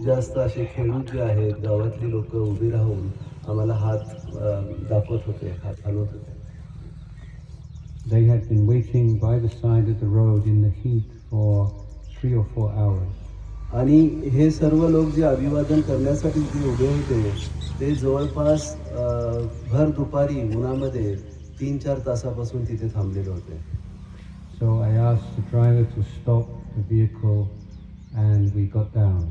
जास्त असे खेळूत जे आहेत गावातली लोक उभी राहून आम्हाला हात दाखवत होते, हात हलवत होते. They had been waiting by the side of the road in the heat for 3 or 4 hours. आणि हे सर्व लोक जे अभिवादन करण्यासाठी जे उभे होते ते जवळपास भर दुपारी उन्हामध्ये 3-4 तासापासून तिथे थांबलेले होते. So I asked the driver to stop the vehicle and we got down.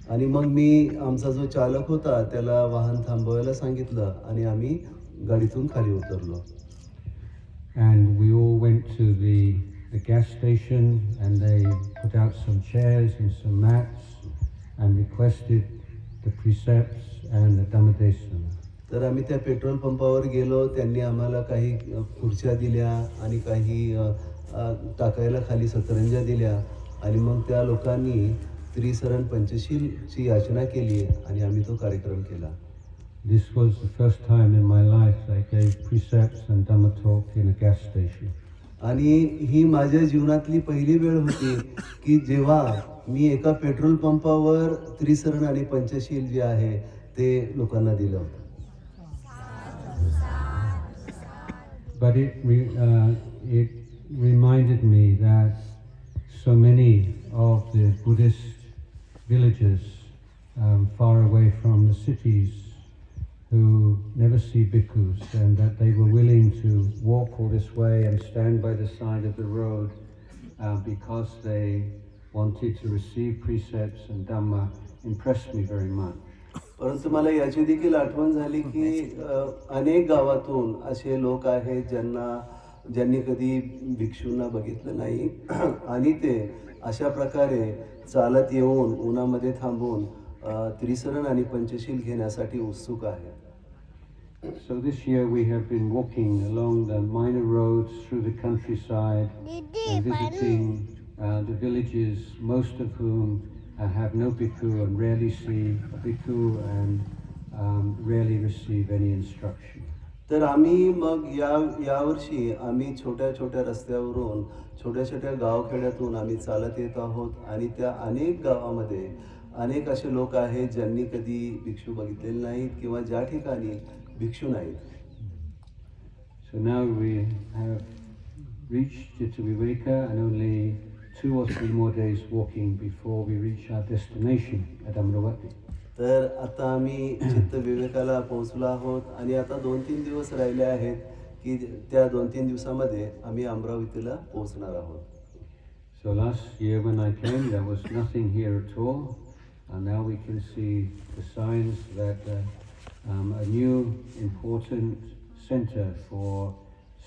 आणि मग मी आमचा जो चालक होता त्याला वाहन थांबवायला सांगितलं आणि आम्ही गाडीतून खाली उतरलो. And we all went to the gas station and they put out some chairs and some mats and requested the precepts and the Dhamma. तर आम्ही त्या पेट्रोल पंपावर गेलो. त्यांनी आम्हाला काही खुर्च्या दिल्या आणि काही टाकायला खाली सतरंज्या दिल्या आणि मग त्या लोकांनी त्रिसरण पंचशीलची याचना केली आणि आम्ही तो कार्यक्रम केला. This was the first time in my life I gave precepts and Dhamma talk in a gas station. आणि ही माझ्या जीवनातली पहिली वेळ होती की जेव्हा मी एका पेट्रोल पंपावर त्रिसरण आणि पंचशील जे आहे ते लोकांना दिलं होतं. But it reminded me that so many of the Buddhist villages far away from the cities who never see bhikkhus, and that they were willing to walk all this way and stand by the side of the road because they wanted to receive precepts and Dhamma impressed me very much. परंतु मला याची देखील आठवण झाली की अनेक गावातून असे लोक आहेत ज्यांनी कधी भिक्षूंना बघितलं नाही आणि ते अशा प्रकारे चालत येऊन उन्हामध्ये थांबून त्रिसरण आणि पंचशील घेण्यासाठी उत्सुक आहेत. So this year we have been walking along the minor roads through the countryside and visiting the villages, most of whom have no bhikkhu and rarely see a bhikkhu and rarely receive any instruction. तर आम्ही मग यावर्षी आम्ही छोट्या छोट्या रस्त्यावरून छोट्या छोट्या गावखेड्यातून आम्ही चालत येत आहोत आणि त्या अनेक गावामध्ये अनेक असे लोक आहेत ज्यांनी कधी भिक्षू बघितलेले नाहीत किंवा ज्या ठिकाणी भिक्षू नाहीत. So now we have reached CITTA VIVEKA and only 2 or 3 more days walking before we reach our destination at Amravati. तर आता आम्ही चित्त विवेकाला पोहोचलो आहोत आणि आता 2-3 दिवस राहिले आहेत की त्या 2-3 दिवसामध्ये आम्ही अमरावतीला पोहोचणार आहोत. So last year when I came there was nothing here at all, and now we can see the signs that a new important center for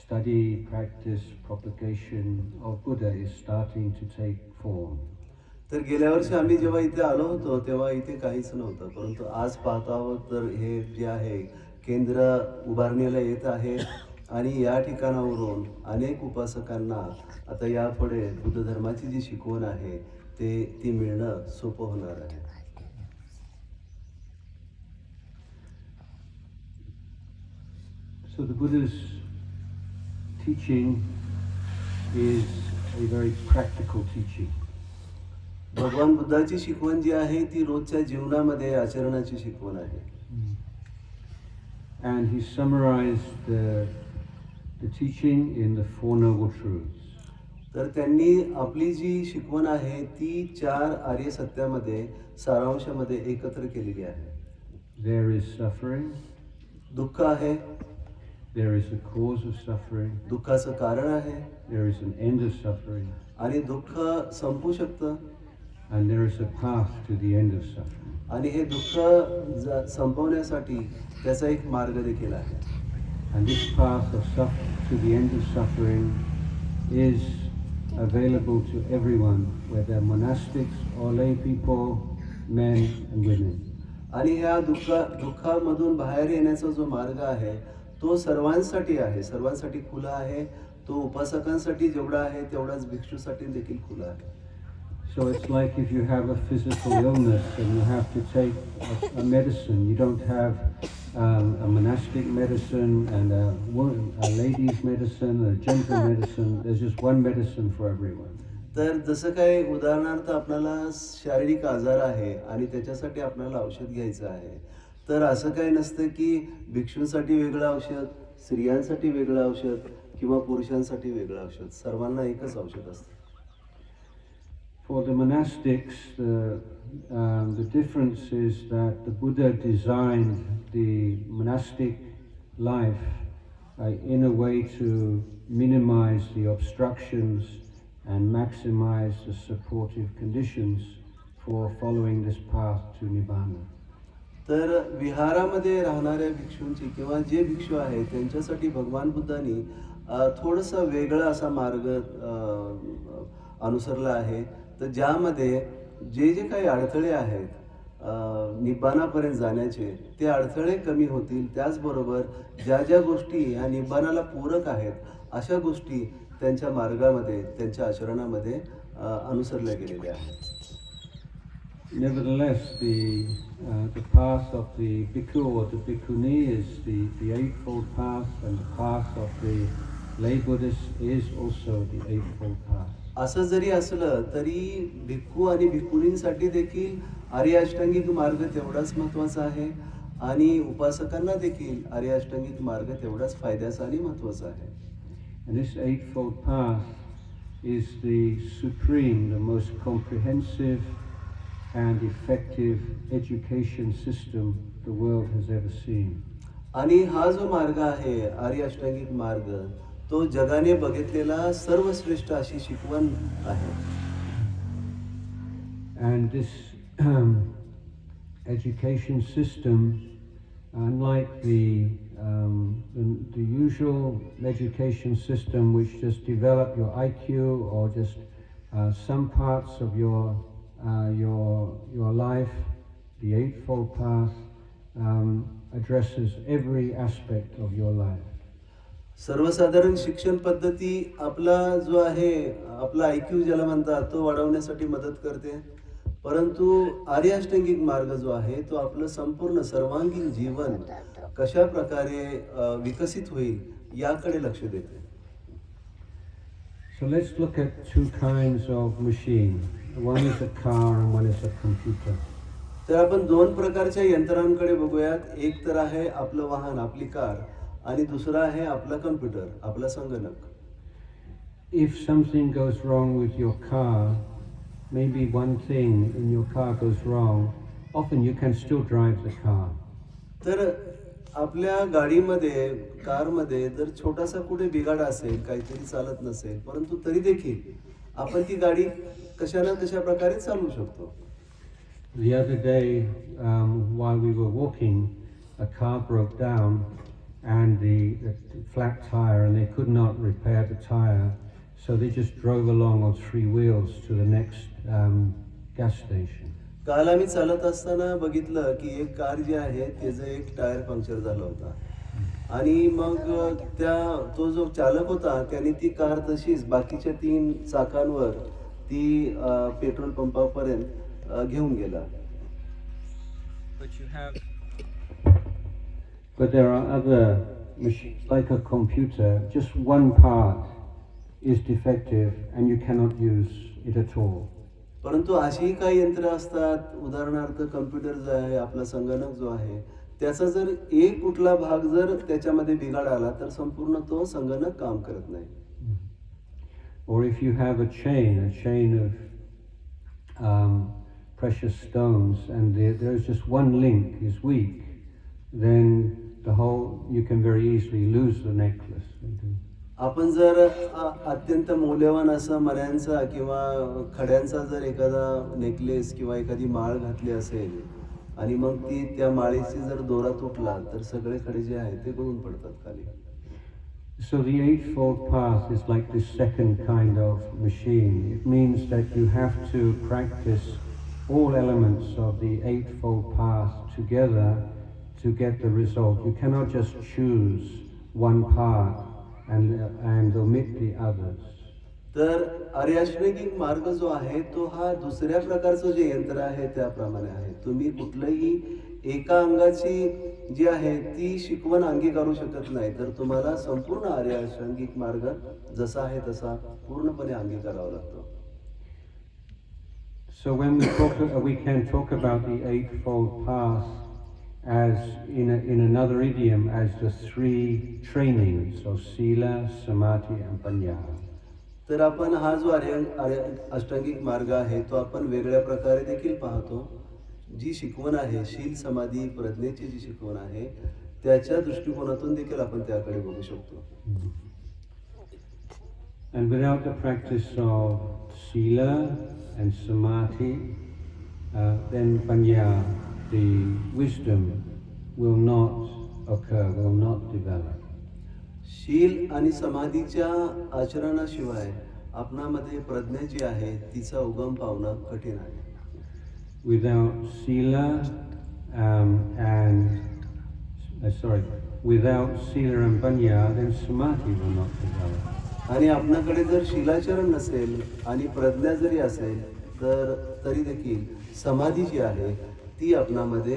study, practice, propagation of Buddha is starting to take form. तर गेल्या वर्षी आम्ही जेव्हा इथे आलो होतो तेव्हा इथे काहीच नव्हतं, परंतु आज पाहत आहोत तर हे जे आहे केंद्र उभारण्याला येत आहे आणि या ठिकाणावरून अनेक उपासकांना आता यापुढे बुद्ध धर्माची जी शिकवण आहे ती मिळणं सोपं होणार आहे. So the Buddha's teaching is a very practical teaching. भगवान बुद्धाची शिकवण जी आहे ती रोजच्या जीवनामध्ये आचरणाची शिकवण आहे. And he summarized the teaching in the 4 noble truths. तर त्यांनी आपली जी शिकवण आहे ती 4 आर्य सत्यामध्ये सारांशामध्ये एकत्र केलेली आहे. There is suffering. दुःख आहे. There is a cause of suffering. दुःखाचं कारण आहे. There is an end of suffering. आणि दुःख संपू शकतं. And there is a path to the end of suffering. आणि हे दुःख संपवण्यासाठी त्याचा एक मार्ग देखील आहे. And this path to the end of suffering is available to everyone, whether monastics or lay people, men and women. आणि ह्या दुःखामधून बाहेर येण्याचा जो मार्ग आहे तो सर्वांसाठी आहे, सर्वांसाठी खुला आहे. तो उपासकांसाठी जेवढा आहे तेवढाच भिक्षूसाठी देखील खुला आहे. So it's like if you have a physical illness and you have to take a medicine. You don't have a monastic medicine and a lady's medicine, a gentle medicine. There's just one medicine for everyone. तर जसं काय उदाहरणार्थ आपल्याला शारीरिक आजार आहे आणि त्याच्यासाठी आपल्याला औषध घ्यायचं आहे. तर असं काही नसतं की भिक्षूंसाठी वेगळं औषध, स्त्रियांसाठी वेगळं औषध किंवा पुरुषांसाठी वेगळं औषध. सर्वांना एकच औषध असतं. For the monastics, the difference is that the Buddha designed the monastic life in a way to minimize the obstructions and maximize the supportive conditions for following this path to Nibbana. तर विहारामध्ये राहणाऱ्या भिक्षूंची किंवा जे भिक्षू आहेत त्यांच्यासाठी भगवान बुद्धांनी थोडासा वेगळा असा मार्ग अनुसरला आहे. तर ज्यामध्ये जे जे काही अडथळे आहेत निब्बाणापर्यंत जाण्याचे ते अडथळे कमी होतील. त्याचबरोबर ज्या ज्या गोष्टी ह्या निब्बाणाला पूरक आहेत अशा गोष्टी त्यांच्या मार्गामध्ये त्यांच्या आचरणामध्ये अनुसरल्या गेलेल्या आहेत. Nevertheless, the path of the bhikkhu or the bhikkhuni is the eightfold path, and the path of the lay Buddhist is also the eightfold path. असं जरी असलं तरी भिक्खू आणि भिक्खुनींसाठी देखील आर्य अष्टांगिक मार्ग तेवढाच महत्त्वाचा आहे आणि उपासकांना देखील आर्य अष्टांगिक मार्ग तेवढाच फायद्याचा आणि महत्त्वाचा आहे. And this eightfold path is the supreme, the most comprehensive and effective education system the world has ever seen. आणि हा जो मार्ग आहे आर्य अष्टांगिक मार्ग तो जगाने बघितलेला सर्वश्रेष्ठ अशी शिकवण आहे. And this education system, unlike the usual education system which just develop your IQ or just some parts of your life, the eightfold path addresses every aspect of your life. सर्वसाधारण शिक्षण पद्धती आपला जो आहे आपला IQ ज्याला म्हणतात तो वाढवण्यासाठी मदत करते. परंतु आर्य अष्टांगिक मार्ग जो आहे तो आपलं संपूर्ण सर्वांगीण जीवन कशा प्रकारे विकसित होईल याकडे लक्ष देते. So let's look at two kinds of machine. One is a car and one is a computer. तर आपण दोन प्रकारच्या यंत्रांकडे बघूयात. एक तर आहे आपलं वाहन आपली कार आणि दुसरा आहे आपला कम्प्युटर आपला संगणक. If something goes wrong with your car, maybe one thing in your car goes wrong, often you can still drive the car. तर आपल्या गाडीमध्ये कारमध्ये जर छोटासा कुठे बिघाड असेल काहीतरी चालत नसेल परंतु तरी देखील आपण ती गाडी कशा ना कशा प्रकारे चालवू शकतो. The other day, while we were walking, a car broke down and the flat tire, and they could not repair the tire, so they just drove along on three wheels to the next gas station. काल आम्ही चालत असताना बघितलं की एक car जी आहे त्याचं एक टायर पंक्चर झाला होता आणि मग तो जो चालक होता त्याने ती कार तशीच बाकीच्या 3 चाकांवर ती पेट्रोल पंपापर्यंत घेऊन गेला. But there are other machines, like a computer, just one part is defective and you cannot use it at all. परंतु अशी काही यंत्र असतात उदाहरणार्थ कम्प्युटर जो आहे आपला संगणक जो आहे त्याचा जर एक कुठला भाग जर त्याच्यामध्ये बिघाड आला तर संपूर्ण तो संगणक काम करत नाही. Or if you have a chain of precious stones and there's just one link is weak, then you can very easily lose the necklace. आपण जर अत्यंत मौल्यवान असं मण्यांचा किंवा खड्यांचा जर एखादा नेकलेस किंवा एखादी माळ घातली असेल आणि मग त्या माळेची जर दोरा तुटला तर सगळे खडे जे आहेत ते गळून पडतात खाली. So the eightfold path is like this second kind of machine. It means that you have to practice all elements of the eightfold path together to get the result. You cannot just choose one part and omit the others. तर आर्य अष्टांगिक मार्ग जो आहे तो हा दुसऱ्या प्रकारचं जे यंत्र आहे त्याप्रमाणे आहे. तुम्ही कुठलंही एका अंगाची जी आहे ती शिकवण अंगीकारू शकत नाही तर तुम्हाला संपूर्ण आर्य अष्टांगिक मार्ग जसा आहे तसा पूर्णपणे अंगीकारावा लागतो. So when we can talk about the Eightfold Path as in another idiom as the three trainings of Sila, Samadhi and Panya. तर आपण हा जो अष्टांगिक मार्ग आहे तो आपण वेगळ्या प्रकारे देखील पाहतो. जी शिकवण आहे शील समाधी प्रज्ञेची जी शिकवण आहे त्याच्या दृष्टिकोनातून देखील आपण त्याकडे बघू शकतो. And without the practice of Sila and Samadhi, then Panya, the wisdom, will not occur, will not develop. शील आणि समाधीच्या आचरणाशिवाय आपणामध्ये प्रज्ञा जी आहे तिचा उगम पावणं कठीण आहे. Without Sila without Sila and Panya, then Samadhi will not develop. आणि आपणाकडे जर शीलाचरण नसेल आणि प्रज्ञा जरी असेल तर तरी देखील समाधी जी आहे ती आपणामध्ये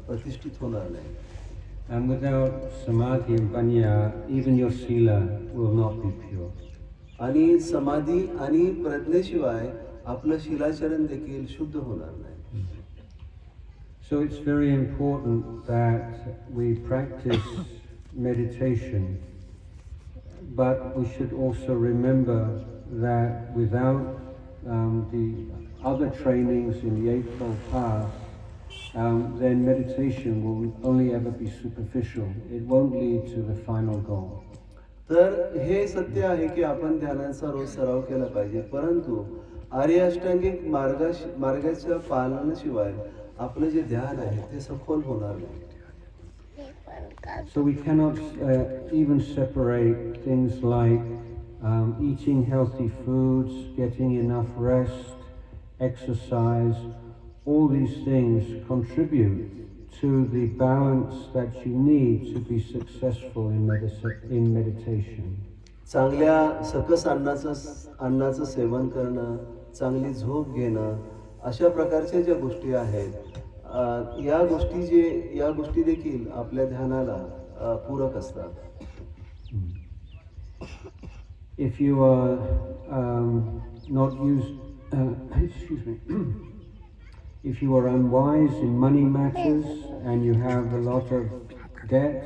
प्रतिष्ठित होणार नाही. And without Samadhi and Panya, even your Sila will not be pure. आणि समाधी आणि प्रज्ञेशिवाय आपलं शीलाचरण देखील शुद्ध होणार नाही. So it's very important that we practice meditation, but we should also remember that without the other trainings in the Eightfold Path, then meditation will only ever be superficial. It won't lead to the final goal. तर हे सत्य आहे की आपण ध्यानाचा रोज सराव केला पाहिजे, परंतु आर्य अष्टांगिक मार्गाच्या पालनाशिवाय आपलं जे ध्यान आहे ते सखोल होणार नाही. So we cannot even separate things like eating healthy foods, getting enough rest, exercise. All these things contribute to the balance that you need to be successful in meditation. चांगल्या सकस अन्नाचं सेवन करणं, चांगली झोप घेणं, अशा प्रकारच्या ज्या गोष्टी आहेत या गोष्टी देखील आपल्या ध्यानाला पूरक असतात. If you are not if you are unwise in money matters and you have a lot of debt,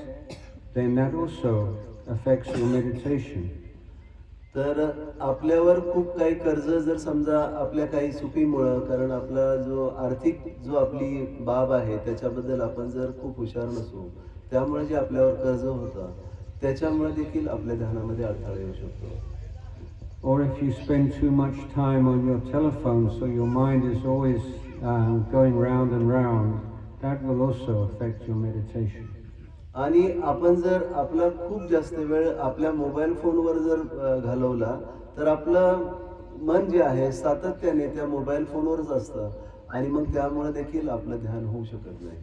then that also affects your meditation. तर आपल्यावर खूप काही कर्ज जर समजा आपल्या काही चुकीमुळं, कारण आपला जो आर्थिक जो आपली बाब आहे त्याच्याबद्दल आपण जर खूप हुशार नसू, त्यामुळे जे आपल्यावर कर्ज होतं त्याच्यामुळे देखील आपल्या ध्यानामध्ये अडथळा येऊ शकतो. Or if you spend too much time on your telephone, so your mind is always going round and round, that will also affect your meditation. आणि आपण जर आपला खूप जास्त वेळ आपल्या मोबाईल फोनवर जर घालवला तर आपलं मन जे आहे सातत्याने त्या मोबाईल फोनवरच असतं आणि मग त्यामुळे देखील आपलं ध्यान होऊ शकत नाही.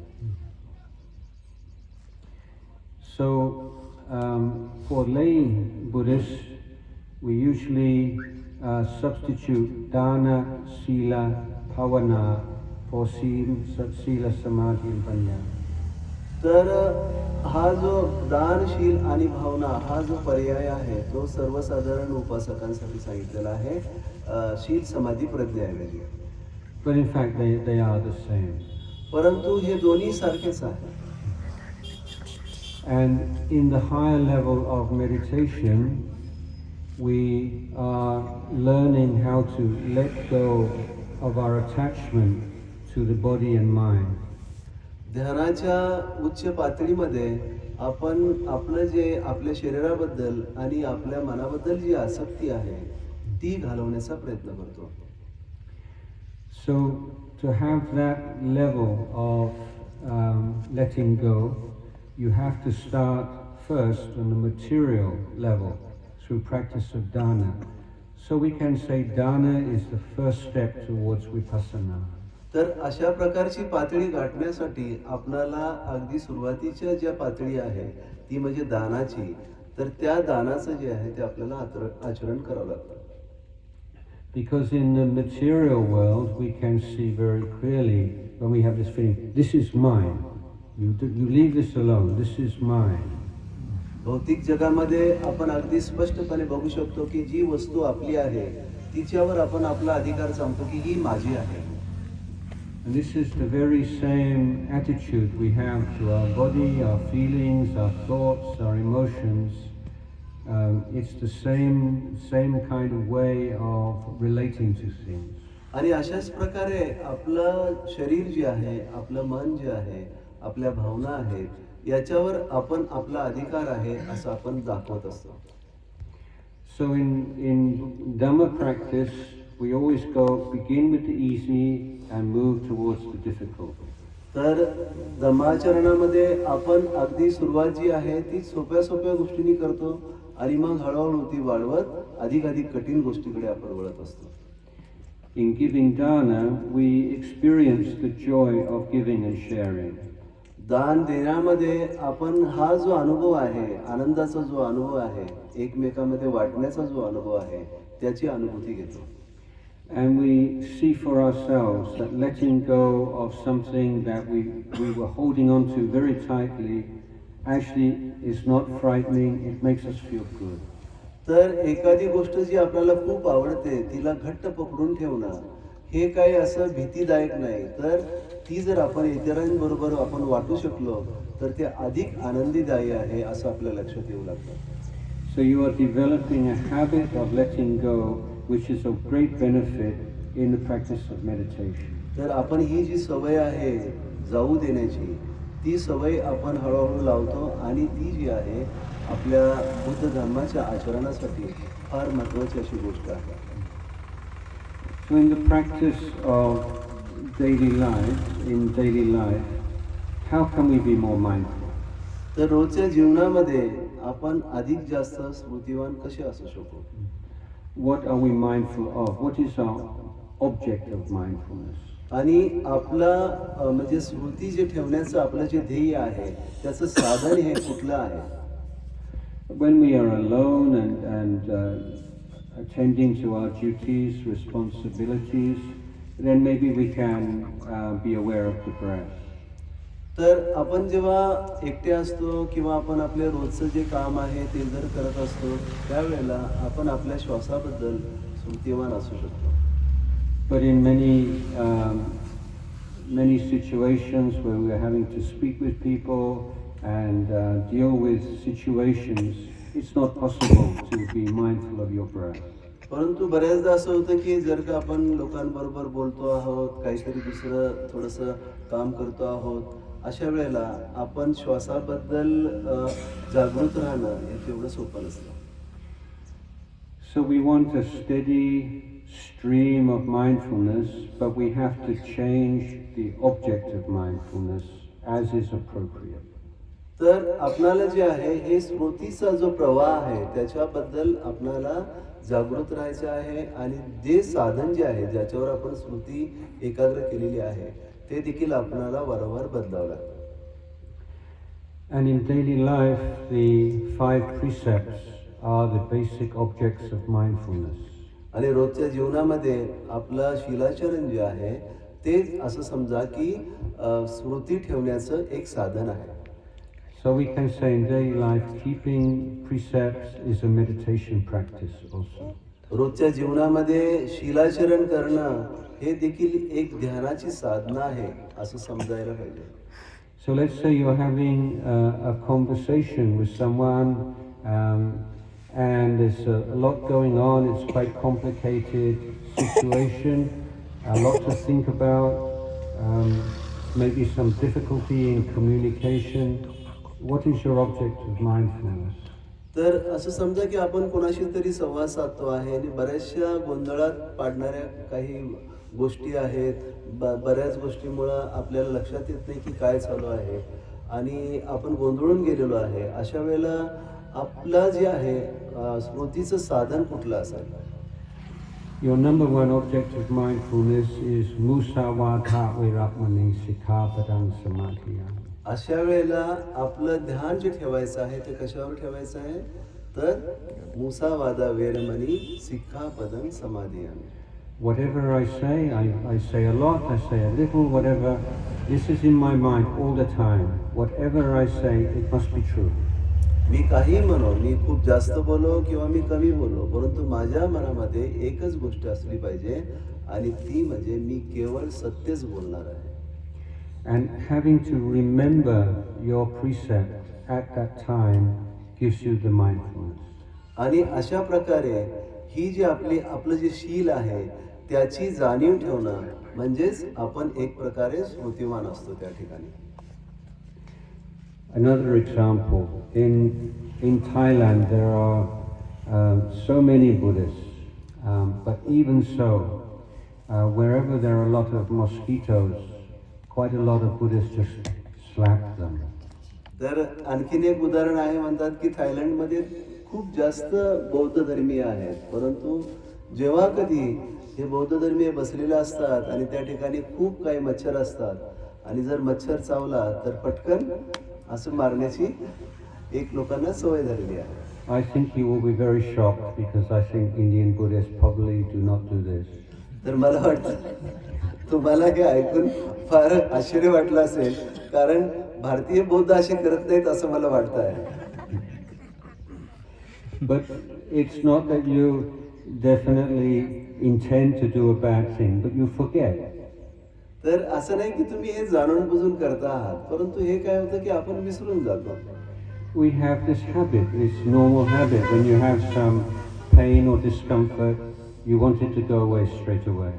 So for lay Buddhists, we usually substitute dana, sila, bhavana for sila, samadhi and panya. तर हा जो दानशील आणि भावना हा जो पर्याय आहे तो सर्वसाधारण उपासकांसाठी सांगितलेला आहे शील समाधी प्रज्ञेऐवजी. But in fact they are the same. परंतु हे दोन्ही सारखेच आहे. And in the higher level of meditation, we are learning how to let go of our attachment to the body and mind. ध्यानाच्या उच्च पातळीमध्ये आपण आपलं जे आपल्या शरीराबद्दल आणि आपल्या मनाबद्दल जी आसक्ती आहे ती घालवण्याचा प्रयत्न करतो. So to have that level of letting go, you have to start first on the material level through practice of dana. So we can say dana is the first step towards vipassana. तर अशा प्रकारची पातळी गाठण्यासाठी आपणाला अगदी सुरुवातीच्या ज्या पातळी आहे ती म्हणजे दानाची, तर त्या दानाचं जे आहे ते आपल्याला आचरण करावं लागतं. Because in the material world we can see very clearly when we have this feeling, this is mine. You leave this alone. This is mine. भौतिक जगामध्ये आपण अगदी स्पष्टपणे बघू शकतो की जी वस्तू आपली आहे तिच्यावर आपण आपला अधिकार सांगतो की ही माझी आहे. And this is the very same attitude we have to our body, our feelings, our thoughts, our emotions. It's the same kind of way of relating to things. आणि अशाच प्रकारे आपलं शरीर जे आहे, आपलं मन जे आहे, आपल्या भावना आहेत, याच्यावर आपण आपला अधिकार आहे असं आपण दाखवत असतो. So in Dhamma practice, we always begin with the easy and move towards the difficult. तर धम्माचरणामध्ये आपण अगदी सुरुवात जी आहे ती सोप्या सोप्या गोष्टींनी करतो आणि मग हळूहळू ती वाढवत अधिक कठीण गोष्टीकडे आपण वळत असतो. In giving dana, we experience the joy of giving and sharing. दान देण्यामध्ये आपण हा जो अनुभव आहे, आनंदाचा जो अनुभव आहे, एकमेकांमध्ये वाटण्याचा जो अनुभव आहे, त्याची अनुभूती घेतो. And we see for ourselves that letting go of something that we were holding on to very tightly actually is not frightening, it makes us feel good. तर एखादी गोष्ट जी आपल्याला खूप आवडते तिला घट्ट पकडून ठेवणं हे काही असं भीतीदायक नाही, तर ती जर आपण इतरांबरोबर आपण वाटू शकलो तर ते अधिक आनंदीदायी आहे असं आपल्या लक्षात येऊ लागतं. So you are developing a habit of letting go, which is of great benefit in the practice of meditation. तर आपण ही जी सवय आहे जाऊ देण्याची, ती सवय आपण हळूहळू लावतो आणि ती जी आहे आपल्या बुद्ध धर्माच्या आचरणासाठी फार महत्त्वाची अशी गोष्ट आहे. So in the practice of daily life, how can we be more mindful? तर रोजच्या जीवनामध्ये आपण अधिक जास्त स्मृतिवान कसे असू शकतो? What are we mindful of? What is our object of mindfulness? आणि आपला म्हणजे स्मृती जे ठेवण्याचं आपलं जे ध्येय आहे त्याचं साधन हे कुठलं आहे? When we are alone and attending to our duties, responsibilities, then maybe we can be aware of the breath. तर आपण जेव्हा एकटे असतो किंवा आपण आपल्या रोजचं जे काम आहे ते जर करत असतो त्यावेळेला आपण आपल्या श्वासाबद्दल स्मृतिवान असू शकतो. But in many situations where we are having to speak with people and deal with situations, it's not possible to be mindful of your breath. परंतु बऱ्याचदा असं होतं की जर का आपण लोकांबरोबर बोलतो आहोत, काहीतरी दुसरं थोडंसं काम करतो आहोत, अशा वेळेला आपण श्वासाबद्दल जागृत राहणं हे तेवढं सोपं नसतं. So we want a steady stream of mindfulness, but we have to change the object of mindfulness as is appropriate. तर आपणाला जे आहे हे स्मृतीचा जो प्रवाह आहे त्याच्याबद्दल आपणाला जागृत राहायचं आहे आणि जे साधन जे आहे ज्याच्यावर आपण स्मृती एकाग्र केलेली आहे ते देखील आपणाला वारंवार बदलावं लागतं. And in daily life, the 5 precepts are the basic objects of mindfulness. आणि रोजच्या जीवनामध्ये आपलं शीलाचरण जे आहे ते असं समजा की स्मृती ठेवण्याचं एक साधन आहे. So we can say in daily life, keeping precepts is a meditation practice also. रोजच्या जीवनामध्ये शीलाचरण करणं हे देखील एक ध्यानाची साधना आहे असं समजायला पाहिजे. So let's say you're having a conversation with someone and there's a lot going on, it's quite complicated situation, a lot to think about, maybe some difficulty in communication. What is your object of mindfulness? तर असं समजा की आपण कोणाशी तरी संवाद साधतो आहे आणि बऱ्याचशा गोंधळात पाडणाऱ्या काही गोष्टी आहेत, बऱ्याच गोष्टीमुळं आपल्याला लक्षात येत नाही की काय चालू आहे आणि आपण गोंधळून गेलेलो आहे. अशा वेळेला आपलं जे आहे स्मृतीचं साधन कुठलं असायला? Your number one object of mindfulness is musavada viratmani sikkhapadang samadhiyam. अशा वेळेला आपलं ध्यान जे ठेवायचं आहे ते कशावर ठेवायचं आहे? तर मुसावादा वेरमणी सिक्खापदं समाधियामि. Whatever I say a lot, I say a little, whatever, this is in my mind all the time. Whatever I say, it must be true. मी काही म्हणो, मी खूप जास्त बोलो किंवा मी कमी बोलो, परंतु माझ्या मनामध्ये एकच गोष्ट असली पाहिजे आणि ती म्हणजे मी केवळ सत्यच बोलणार आहे. And having to remember your precept at that time gives you the mindfulness. आणि अशा प्रकारे ही जी आपलं जे शील आहे त्याची जाणीव ठेवणं म्हणजेच आपण एक प्रकारे स्मृतिमान असतो त्या ठिकाणी. Another example, in Thailand there are so many Buddhists, but even so, wherever there are a lot of mosquitoes, quite a lot of Buddhists just slap them. तर आणखीन एक उदाहरण आहे, म्हणतात की थायलंडमध्ये खूप जास्त बौद्ध धर्मीय आहेत, परंतु जेव्हा कधी हे बौद्ध धर्मीय बसलेले असतात आणि त्या ठिकाणी खूप काही मच्छर असतात आणि जर मच्छर चावला तर पटकन असं मारण्याची एक लोकांना सवय झालेली आहे. I think you will be very shocked because I think Indian Buddhists probably do not do this. तर मला वाटतं तुम्हाला हे ऐकून फार आश्चर्य वाटलं असेल, कारण भारतीय बौद्ध असे करत नाहीत असं मला वाटतं आहे. But it's not that you definitely intend to do a bad thing, but you forget. तर असं नाही की तुम्ही हे जाणून बुजून करता आहात, परंतु हे काय होतं की आपण विसरून जातो. We have this habit, this normal habit, when you have some pain or discomfort, you want it to go away straight away.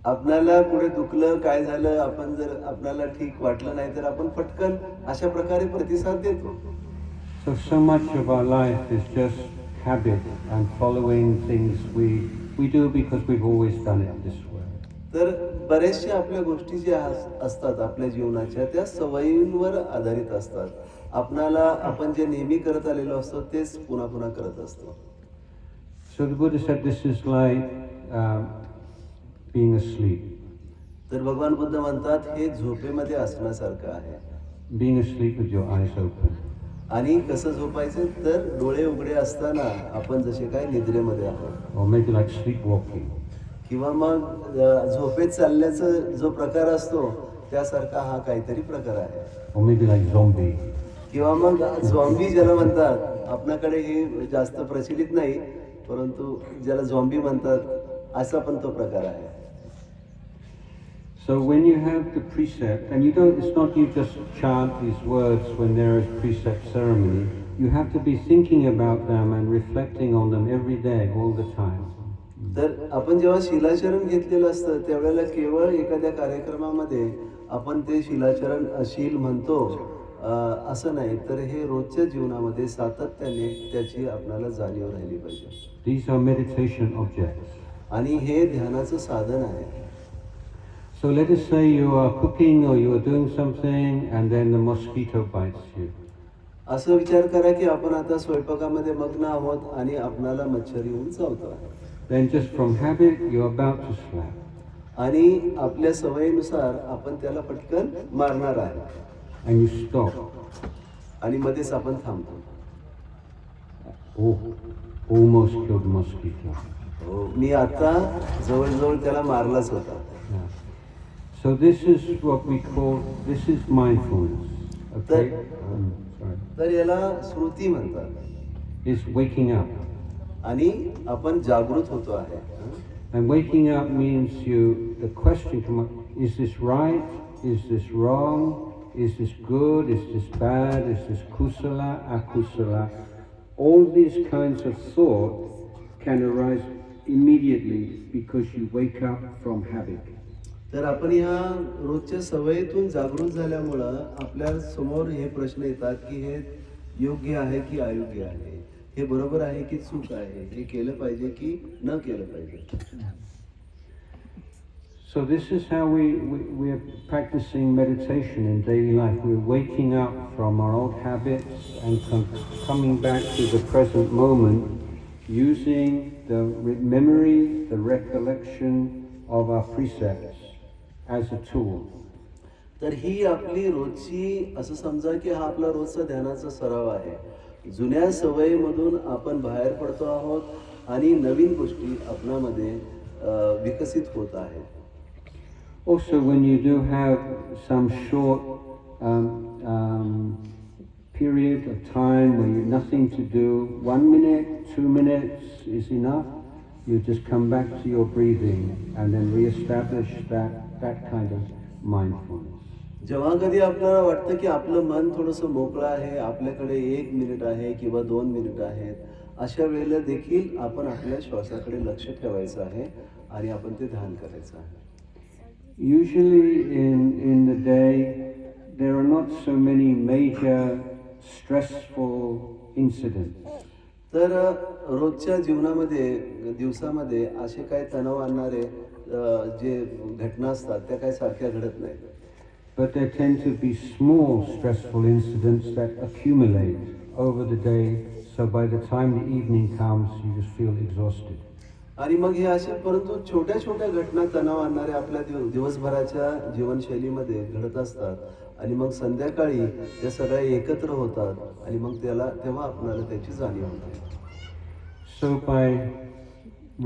आपल्याला पुढे दुखलं, काय झालं, आपण जर आपल्याला ठीक वाटलं नाही तर आपण पटकन अशा प्रकारे प्रतिसाद देतो. So much of our life is just habit and following things we do because we've always done it this way. तर बरेचशा आपल्या गोष्टी ज्या असतात आपल्या जीवनाच्या त्या सवयींवर आधारित असतात. आपण जे नेहमी करत आलेलो असतो तेच पुन्हा पुन्हा करत असतो. So the Buddha said this is like being asleep. तर भगवान बुद्ध म्हणतात हे झोपेमध्ये असण्यासारखं आहे. Being asleep with your eyes open. आणि कसं झोपायचं तर डोळे उघडे असताना आपण जसे काय निद्रेमध्ये आहोत. Or maybe like sleepwalking. किंवा मग झोपेत चालण्याचा जो प्रकार असतो त्यासारखा हा काहीतरी प्रकार आहे. Or maybe like zombie. किंवा मग झॉम्बी ज्याला म्हणतात, आपल्याकडे हे जास्त प्रचलित नाही, परंतु ज्याला झॉम्बी म्हणतात असा पण तो प्रकार आहे. So when you have the precept, and it's not you just chant these words when there is precept ceremony, you have to be thinking about them and reflecting on them every day, all the time. तर आपण जेव्हा शिलाचरण घेतलेलं असतं त्यावेळेला केवळ एखाद्या कार्यक्रमामध्ये आपण ते शील म्हणतो असं नाही, तर हे रोजच्या जीवनामध्ये सातत्याने त्याची आपल्याला जाणीव राहिली पाहिजे. These are meditation objects. आणि हे ध्यानाचं साधन आहे. So let us say you are cooking or you are doing something and then the mosquito bites you. असं विचार करा की आपण आता स्वयंपाकामध्ये मग्न आहोत आणि आपल्याला मच्छर येऊन चावतो. Then just from habit you are about to slap. आणि आपल्या सवयीनुसार आपण त्याला पटकन मारणार आहे. And you stop. आणि मध्येच आपण थांबतो. Oh, almost killed the mosquito. हो, मी आता जवळजवळ त्याला मारलाच होता. Yeah. So this is what we call, this is mindfulness. Okay? Sorry. तर याला स्मृती म्हणतात. Is waking up. आणि आपण जागृत होतो आहे. And waking up means the question comes up, is this right? Is this wrong? Is this good? Is this bad? Is this kusala, akusala? All these kinds of thought can arise immediately because you wake up from habit. तर आपण ह्या रोजच्या सवयीतून जागृत झाल्यामुळं आपल्या समोर हे प्रश्न येतात की हे योग्य आहे की अयोग्य आहे, हे बरोबर आहे की चूक आहे, हे केलं पाहिजे की न केलं पाहिजे. So this is how we are practicing meditation in daily life. We're waking up from our old habits and coming back to the present moment, using the memory, the recollection of our precepts as a tool. तर ही आपली रोजची, असं समजा की हा आपला रोजचा ध्यानाचा सराव आहे. जुन्या सवयीमधून आपण बाहेर पडतो आहोत आणि नवीन गोष्टी आपल्यामध्ये विकसित होत आहेत. Also, when you do have some short period of time where you nothing to do, 1 minute, 2 minutes is enough. You just come back to your breathing and then reestablish that kind of mindfulness. जेव्हा कधी आपल्याला वाटतं की आपलं मन थोडंसं मोकळं आहे, आपल्याकडे 1 मिनिट आहे किंवा 2 मिनिट आहेत, अशा वेळेला देखील आपण आपल्या श्वासाकडे लक्ष ठेवायचं आहे आणि आपण ते ध्यान करायचं आहे. Usually in the day there are not so many major stressful incidents. तर रोजच्या जीवनामध्ये दिवसामध्ये असे काही तणाव आणणारे जे घटना असतात त्या काही सारख्या घडत नाहीत. But there tend to be small stressful incidents that accumulate over the day, so by the time the evening comes you just feel exhausted. आणि मग हे असे परंतु छोट्या छोट्या घटना तणाव आणणारे आपल्या दिवसभराच्या जीवनशैलीमध्ये घडत असतात आणि मग संध्याकाळी त्या सगळ्या एकत्र होतात आणि मग तेव्हा आपल्याला त्याची जाणीव होते. So by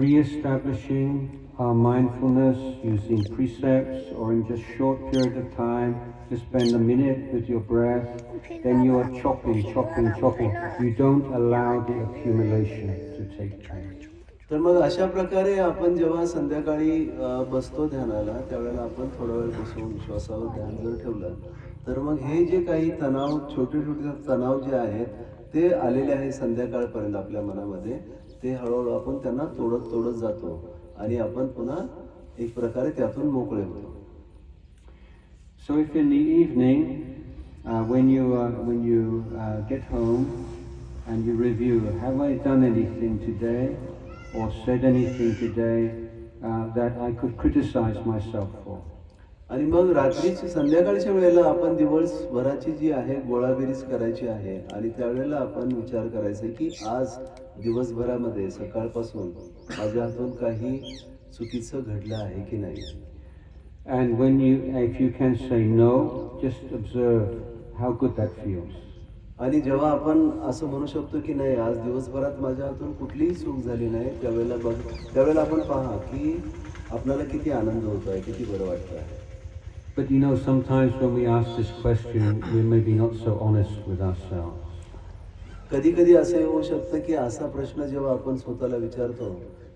re-establishing our mindfulness using precepts or in just short period of time, just spend a minute with your breath, then you are chopping. You don't allow the accumulation to take place. तर मग अशा प्रकारे आपण जेव्हा संध्याकाळी बसतो ध्यानाला त्यावेळेला आपण थोडा वेळ बसून श्वासावर ध्यान जर ठेवलं तर मग हे जे काही तणाव छोटे तणाव जे आहेत ते आलेले आहे संध्याकाळपर्यंत आपल्या मनामध्ये ते हळूहळू आपण त्यांना तोडत जातो आणि आपण पुन्हा एक प्रकारे त्यातून मोकळे होतो. So if in the evening when you get home and you review, have I done anything today or said anything today that I could criticize myself for? आणि मग रात्रीची संध्याकाळच्या वेळेला आपण दिवसभराची जी आहे गोळाबेरीज करायची आहे आणि त्यावेळेला आपण विचार करायचा की आज दिवसभरामध्ये सकाळपासून माझ्या हातून काही चुकीचं घडलं आहे की नाही. And if you can say no, just observe how good that feels. आणि जेव्हा आपण असं म्हणू शकतो की नाही आज दिवसभरात माझ्या हातून कुठलीही चूक झाली नाही त्यावेळेला आपण पहा की आपल्याला किती आनंद होतो आहे, किती बरं वाटतं आहे. But you know, sometimes when we ask this question, we're maybe not so honest with ourselves. कधी असे होऊ शकतं की असा प्रश्न जेव्हा आपण स्वतःला विचारतो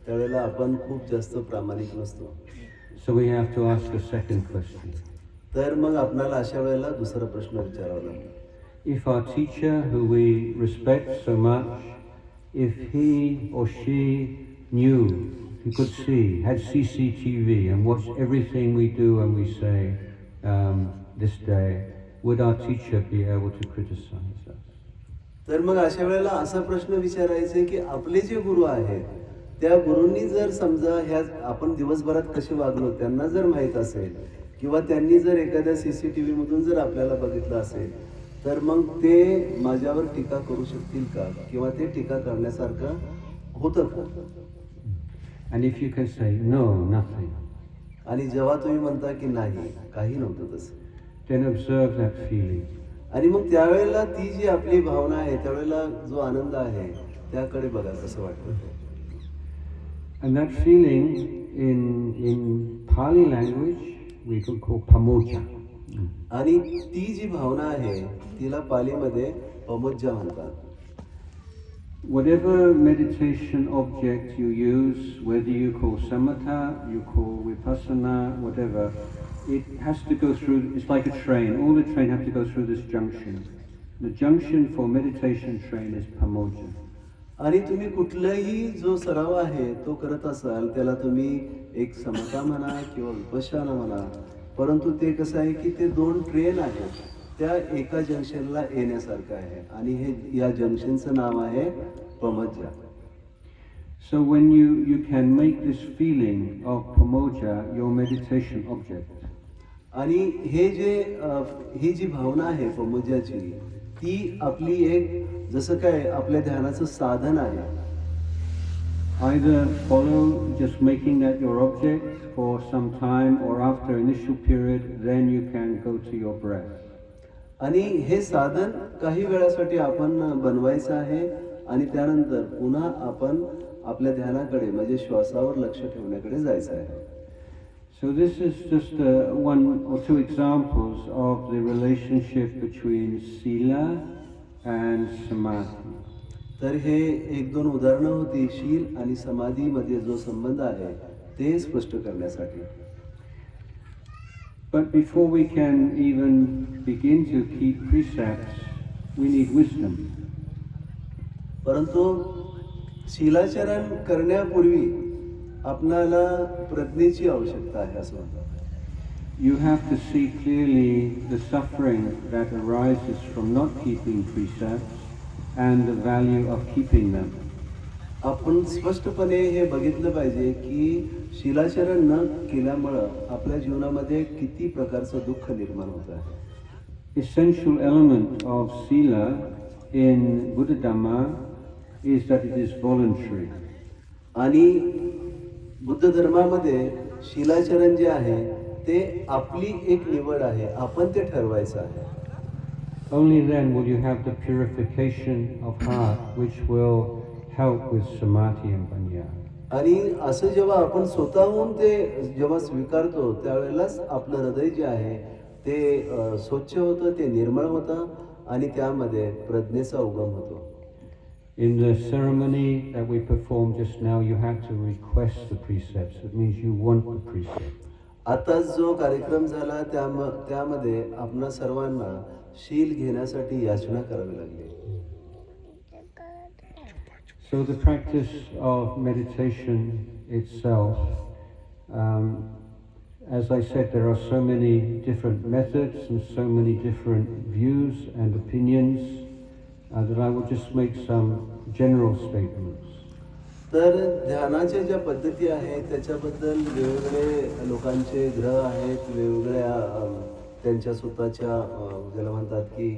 त्यावेळेला आपण खूप जास्त प्रामाणिक नसतो. So we have to ask a second question. तर मग आपल्याला अशा वेळेला दुसरा प्रश्न विचारावा लागतो. If our teacher, who we respect so much, if he or she knew, he could see, had CCTV and watched everything we do and we say this day, would our teacher be able to criticize us? तर मग अशा वेळेला असा प्रश्न विचारायचा की आपले जे गुरु आहेत त्या गुरूंनी जर समजा ह्या आपण दिवसभरात कसे वागलो त्यांना जर माहीत असेल किंवा त्यांनी जर एखाद्या CCTV मधून जर आपल्याला बघितलं असेल तर मग ते माझ्यावर टीका करू शकतील का किंवा ते टीका करण्यासारखं होतं का. And if you can say no, nothing, आणि जेव्हा तुम्ही म्हणता की नाही काही नव्हतं तसं, then observe that feeling. आणि मग त्यावेळेला ती जी आपली भावना आहे त्यावेळेला जो आनंद आहे त्याकडे बघा कसं वाटतं. And that feeling in Pali language we could call pamoja. आणि ती जी भावना आहे तिला पालीमध्ये पमोज्जा म्हणतात. Whatever meditation object you use, whether you call samatha, you call vipassana, whatever, it has to go through, it's like a train, all the train have to go through this junction. The junction for meditation train is pamoja. आणि तुम्ही कुठलाही जो सराव आहे तो करत असाल त्याला तुम्ही एक समता म्हणा किंवा विपश्यना म्हणा, परंतु ते कसं आहे की ते दोन ट्रेन आहेत त्या एका जंक्शनला येण्यासारखं आहे आणि हे या जंक्शनचं नाव आहे पमोज्जा. So when you can make this feeling of pamoja your meditation object. आणि हे जे ही जी भावना आहे पमोज्जाची ती आपली एक जसं काय आपल्या ध्यानाचं साधन आहे. Either follow just making that your object for some time or after initial period, then you can go to your breath. आणि हे साधन काही वेळासाठी आपण बनवायचं आहे आणि त्यानंतर पुन्हा आपण आपल्या ध्यानाकडे म्हणजे श्वासावर लक्ष ठेवण्याकडे जायचं आहे. So this is just one or two examples of the relationship between sila and samadhi. तर हे एक दोन उदाहरणं होती शील आणि समाधीमध्ये जो संबंध आहे ते स्पष्ट करण्यासाठी. But before we can even begin to keep precepts, we need wisdom. परंतु शीलाचरण करण्यापूर्वी आपल्याला प्रज्ञेची आवश्यकता आहे असं म्हणतात. You have to see clearly the suffering that arises from not keeping precepts and the value of keeping them. आपण स्पष्टपणे हे बघितलं पाहिजे की शीलाचरण न केल्यामुळं आपल्या जीवनामध्ये किती प्रकारचं दुःख निर्माण होत आहे. Essential element of sila in Buddha Dhamma is that it is voluntary. आणि बुद्ध धर्मामध्ये शीलाचरण जे आहे ते आपली एक निवड आहे, आपण ते ठरवायचं आहे. Only then will you have the purification of heart which will help with samadhi and panya. आणि असं जेव्हा आपण स्वतःहून ते जेव्हा स्वीकारतो त्यावेळेलाच आपलं हृदय जे आहे ते स्वच्छ होतं, ते निर्मळ होतं आणि त्यामध्ये प्रज्ञेचा उगम होतो. In the ceremony that we performed just now, you have to request the precepts. It means you want the precepts. आताच जो कार्यक्रम झाला त्यामध्ये आपणा सर्वांना शील घेण्यासाठी याचना करावी लागली. So the practice of meditation itself, as I said, there are so many different methods and so many different views and opinions that I will just make some general statements. तर ध्यानाच्या ज्या पद्धती आहेत त्याच्याबद्दल वेगवेगळे लोकांचे ग्रह आहेत, वेगवेगळ्या त्यांच्या स्वतःच्या ज्याला म्हणतात की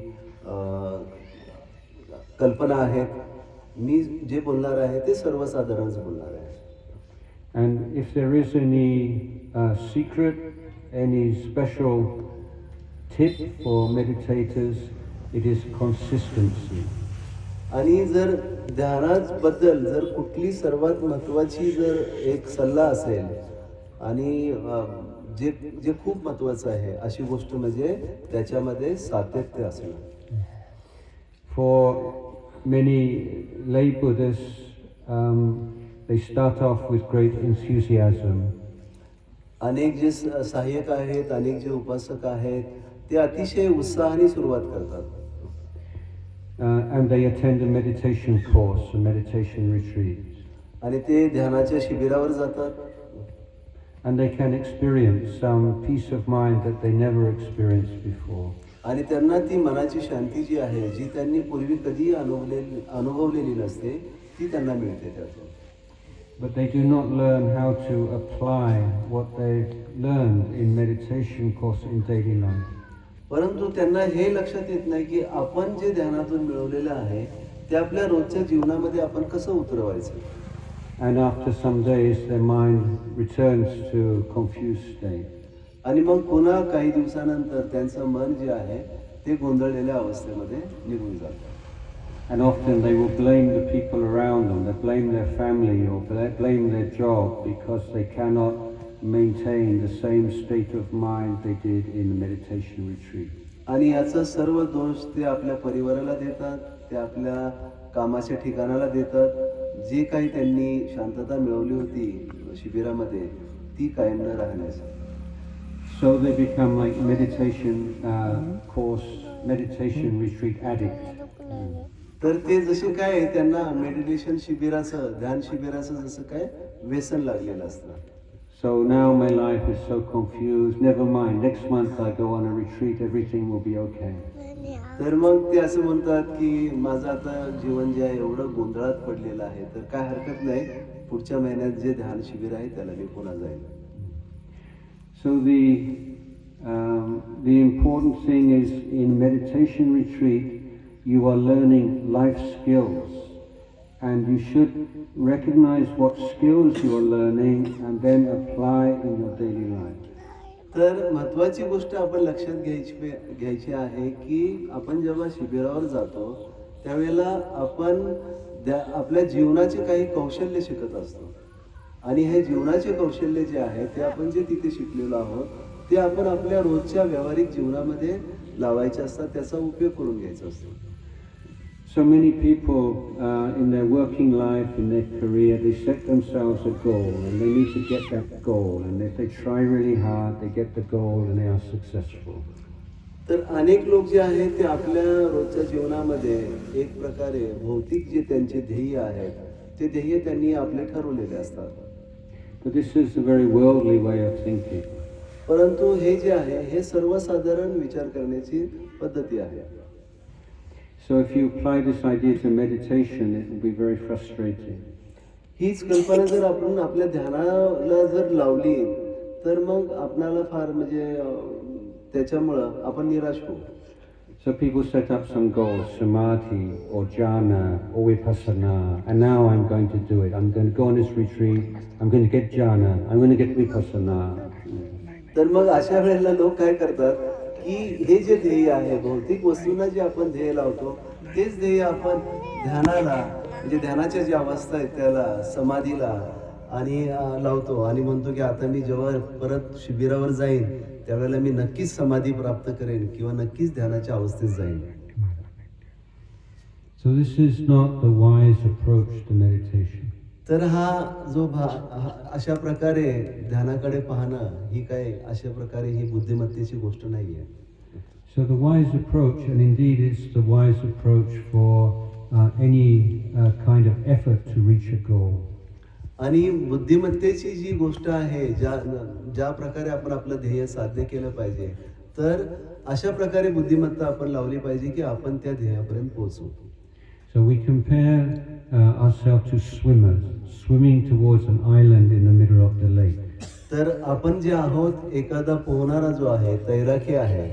कल्पना आहेत. मी जे बोलणार आहे ते सर्वसाधारणच बोलणार आहे. And if there is any secret, any special tip for meditators, it is consistency. आणि जर ध्यानाबद्दल जर कुठली सर्वात महत्त्वाची जर एक सल्ला असेल आणि जे जे खूप महत्त्वाचं आहे अशी गोष्ट म्हणजे त्याच्यामध्ये सातत्य असणं. For many lay Buddhists, they start off with great enthusiasm. अनेक जे सहाय्यक आहेत, अनेक जे उपासक आहेत ते अतिशय उत्साहाने सुरुवात करतात. And they attend a meditation course, a meditation retreat. आणि ते ध्यानाच्या शिबिरावर जातात. And they can experience some peace of mind that they never experienced before. आणि त्यांना ती मनाची शांती जी आहे जी त्यांनी पूर्वी कधी अनुभवलेली नसते ती त्यांना मिळते त्यातून. But they do not learn how to apply what they've learned in meditation course in daily life. परंतु त्यांना हे लक्षात येत नाही की आपण जे ध्यानातून मिळवलेलं आहे ते आपल्या रोजच्या जीवनामध्ये आपण कसं उतरवायचं. And after some days their mind returns to confused state. आणि मग पुन्हा काही दिवसानंतर त्यांचं मन जे आहे ते गोंधळलेल्या अवस्थेमध्ये निघून जातं. And often they will blame the people around them, they blame their family or blame their job because they cannot maintain the same state of mind they did in the meditation retreat. आणि याचा सर्व दोष ते आपल्या परिवाराला देतात, ते आपल्या कामाच्या ठिकाणाला देतात. जे काही त्यांनी शांतता मिळवली होती शिबिरामध्ये ती कायम न राहण्यासाठी. So they become like meditation retreat addict. तर ते जसे काय त्यांना मेडिटेशन शिबिराचं, ध्यान शिबिराचं जसं काय व्यसन लागलेलं असतं. So now my life is so confused. Never mind. Next month I go on a retreat. Everything will be okay. तर मग ते असं म्हणतात की माझं आता जीवन जे आहे एवढं गोंधळात पडलेलं आहे तर काय हरकत नाही, पुढच्या महिन्यात जे ध्यान शिबिर आहे त्याला मी पुन्हा जाईल. So the important thing is in meditation retreat you are learning life skills. And you should recognize what skills you are learning and then apply in your daily life. तर महत्त्वाची गोष्ट आपण लक्षात घ्यायची आहे की आपण जेव्हा शिबिरावर जातो त्यावेळेला आपण आपल्या जीवनाचे काही कौशल्य शिकत असतो. आणि हे जीवनाचे कौशल्य जे आहे ते आपण जे तिथे शिकलेलो आहोत ते आपण आपल्या रोजच्या व्यावहारिक जीवनामध्ये लावायचे असतात, त्याचा उपयोग करून घ्यायचा असतो. So many people in their working life, in their career, they set themselves a goal and they need to get that goal. And if they try really hard, they get the goal and they are successful. तर अनेक लोक जे आहेत ते आपल्या रोजच्या जीवनामध्ये एक प्रकारे भौतिक जे त्यांचे ध्येय आहेत ते ध्येय त्यांनी आपले ठरवलेले असतात. But this is a very worldly way of thinking. परंतु हे जे आहे हे सर्वसाधारण विचार करण्याची पद्धती आहे. So if you apply this idea to meditation, it will be very frustrating. हीच कल्पना जर आपण आपल्या ध्यानाला जर लावली तर मग आपणाला फार म्हणजे त्याच्यामुळं आपण निराश होऊ. So people set up some goals, samadhi or jhana or vipassana, and now I'm going to do it. I'm going to go on this retreat, I'm going to get jhana, I'm going to get vipassana. तर मग अशा वेळेला लोक काय करतात की हे जे ध्येय आहे भौतिक वस्तूंना जे आपण ध्येय लावतो तेच ध्येय आपण ध्यानाला म्हणजे ध्यानाच्या ज्या अवस्था आहेत त्याला समाधीला आणि लावतो आणि म्हणतो की आता मी जेव्हा परत शिबिरावर जाईन त्यावेळेला मी नक्कीच समाधी प्राप्त करेन किंवा नक्कीच ध्यानाच्या अवस्थेत जाईन. So this is not the wise approach to meditation. तर हा जो अशा प्रकारे ध्यानाकडे पाहणं ही काय अशा प्रकारे ही बुद्धिमत्तेची गोष्ट नाहीये. So the wise approach, and indeed it's the wise approach for any kind of effort to reach a goal. आणि बुद्धिमत्तेची जी गोष्ट आहे ज्या प्रकारे आपण आपलं ध्येय साध्य केलं पाहिजे तर अशा प्रकारे बुद्धिमत्ता आपण लावली पाहिजे की आपण त्या ध्येयापर्यंत पोहोचू. So we compare ourselves to swimmers swimming towards an island in the middle of the lake. तर आपण जे आहोत एखादा पोहणारा जो आहे तैराकी आहे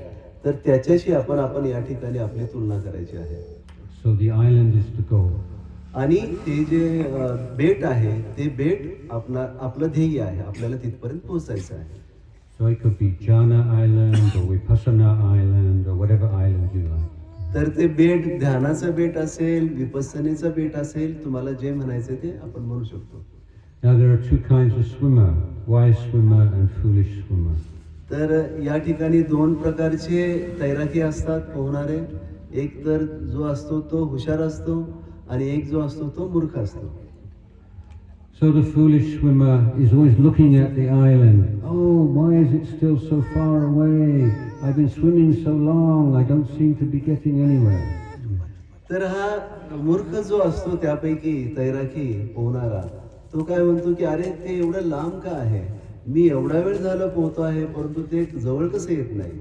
तर त्याच्याशी आपण या ठिकाणी आपली तुलना करायची आहे. So the island is the goal. आणि ते जे बेट आहे ते बेट आपलं ध्येय आहे आपल्याला तिथपर्यंत पोहोचायचं आहे. So it could be Jhana Island or Vipassana Island or whatever island you like. तर ते बेट ध्यानाचं बेट असेल विपස්සनेचं बेट असेल तुम्हाला जे म्हणायचं ते आपण म्हणू शकतो. Now there are two kinds of swimmer, wise swimmer and foolish swimmer. तर या ठिकाणी दोन प्रकारचे तैराकी असतात पोहणारे. एक तर जो असतो तो हुशार असतो आणि एक जो असतो तो मूर्ख असतो. So the foolish swimmer is always looking at the island. Oh, why is it still so far away? I've been swimming so long, I don't seem to be getting anywhere. तर हा मूर्ख जो असतो त्यापैकी तैराकी पोहणारा तो काय म्हणतो की अरे ते एवढं लांब का आहे, मी एवढा वेळ झाला पोहतो आहे परंतु ते जवळ कसं येत नाही.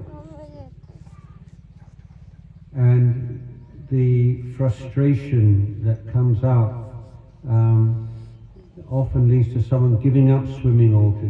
And the frustration that comes out often leads to someone giving up swimming altogether.